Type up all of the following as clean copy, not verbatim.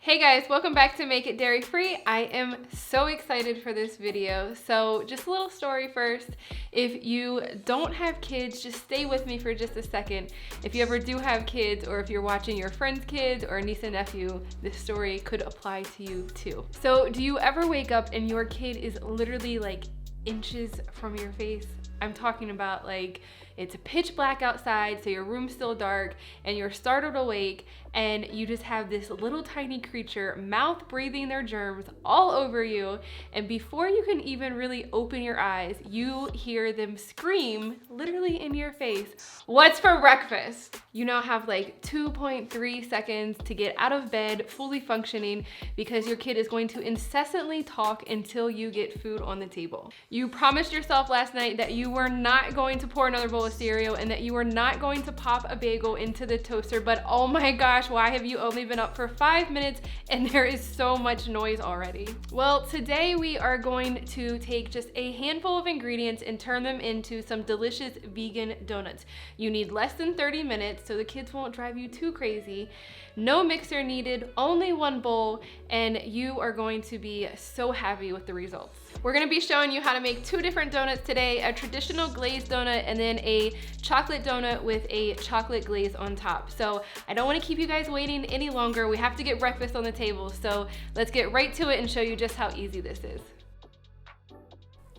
Hey guys, welcome back to Make It Dairy Free. I am so excited for this video. So just a little story first. If you don't have kids, just stay with me for just a second. If you ever do have kids, or if you're watching your friend's kids or a niece and nephew, this story could apply to you too. So do you ever wake up and your kid is literally like inches from your face? I'm talking about like it's pitch black outside, so your room's still dark, and you're startled awake, and you just have this little tiny creature mouth breathing their germs all over you, and before you can even really open your eyes, you hear them scream literally in your face, "What's for breakfast?" You now have like 2.3 seconds to get out of bed fully functioning because your kid is going to incessantly talk until you get food on the table. You promised yourself last night that you were not going to pour another bowl of cereal and that you were not going to pop a bagel into the toaster, but oh my gosh, why have you only been up for 5 minutes and there is so much noise already? Well, today we are going to take just a handful of ingredients and turn them into some delicious vegan donuts. You need less than 30 minutes so the kids won't drive you too crazy. No mixer needed, only one bowl, and you are going to be so happy with the results. We're gonna be showing you how to make two different donuts today, a traditional glazed donut and then a chocolate donut with a chocolate glaze on top. So I don't wanna keep you guys waiting any longer. We have to get breakfast on the table. So let's get right to it and show you just how easy this is.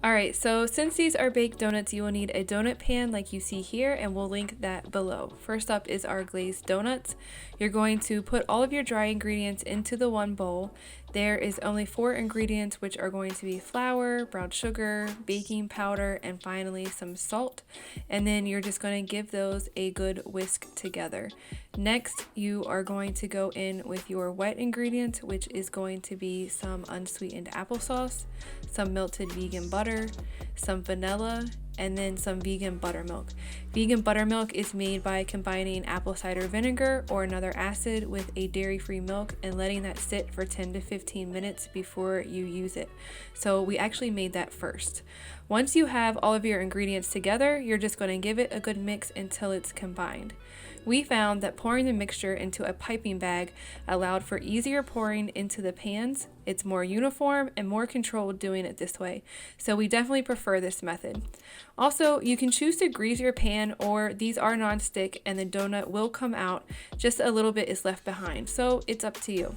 Alright, so since these are baked donuts, you will need a donut pan like you see here, and we'll link that below. First up is our glazed donuts. You're going to put all of your dry ingredients into the one bowl. There is only 4 ingredients, which are going to be flour, brown sugar, baking powder, and finally some salt. And then you're just going to give those a good whisk together. Next, you are going to go in with your wet ingredients, which is going to be some unsweetened applesauce, some melted vegan butter, some vanilla, and then some vegan buttermilk. Vegan buttermilk is made by combining apple cider vinegar or another acid with a dairy-free milk and letting that sit for 10 to 15 minutes before you use it. So we actually made that first. Once you have all of your ingredients together, you're just going to give it a good mix until it's combined. We found that pouring the mixture into a piping bag allowed for easier pouring into the pans. It's more uniform and more controlled doing it this way, so we definitely prefer this method. Also, you can choose to grease your pan, or these are non-stick and the donut will come out, just a little bit is left behind, so it's up to you.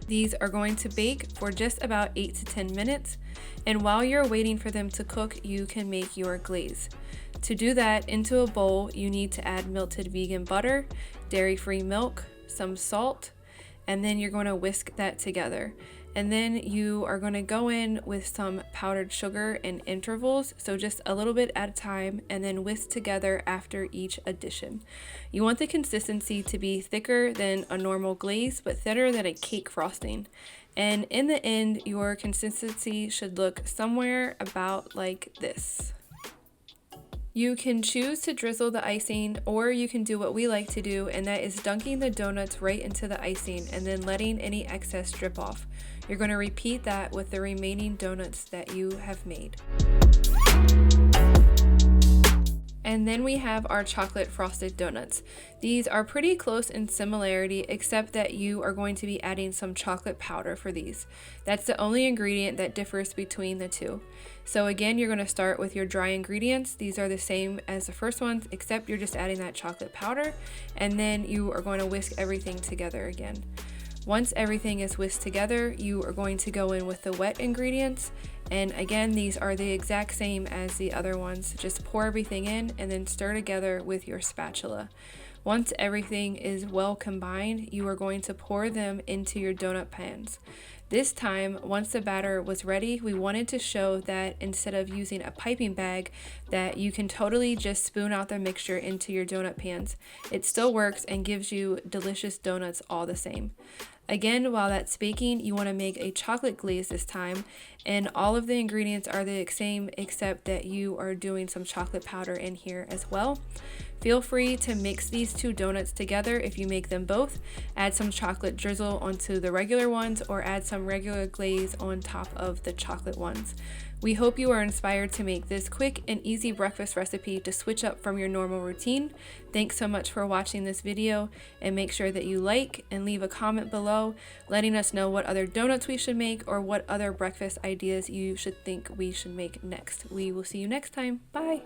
These are going to bake for just about 8 to 10 minutes, and while you're waiting for them to cook, you can make your glaze. To do that, into a bowl, you need to add melted vegan butter, dairy-free milk, some salt, and then you're going to whisk that together. And then you are going to go in with some powdered sugar in intervals, so just a little bit at a time, and then whisk together after each addition. You want the consistency to be thicker than a normal glaze, but thinner than a cake frosting. And in the end, your consistency should look somewhere about like this. You can choose to drizzle the icing, or you can do what we like to do, and that is dunking the donuts right into the icing and then letting any excess drip off. You're going to repeat that with the remaining donuts that you have made. And then we have our chocolate frosted donuts. These are pretty close in similarity, except that you are going to be adding some chocolate powder for these. That's the only ingredient that differs between the two. So again, you're going to start with your dry ingredients. These are the same as the first ones, except you're just adding that chocolate powder, and then you are going to whisk everything together again. Once everything is whisked together, you are going to go in with the wet ingredients, and again, these are the exact same as the other ones. Just pour everything in and then stir together with your spatula. Once everything is well combined, you are going to pour them into your donut pans. This time, once the batter was ready, we wanted to show that instead of using a piping bag, that you can totally just spoon out the mixture into your donut pans. It still works and gives you delicious donuts all the same. Again, while that's baking, you want to make a chocolate glaze this time, and all of the ingredients are the same except that you are doing some chocolate powder in here as well. Feel free to mix these two donuts together if you make them both. Add some chocolate drizzle onto the regular ones, or add some regular glaze on top of the chocolate ones. We hope you are inspired to make this quick and easy breakfast recipe to switch up from your normal routine. Thanks so much for watching this video, and make sure that you like and leave a comment below letting us know what other donuts we should make or what other breakfast ideas you should think we should make next. We will see you next time. Bye!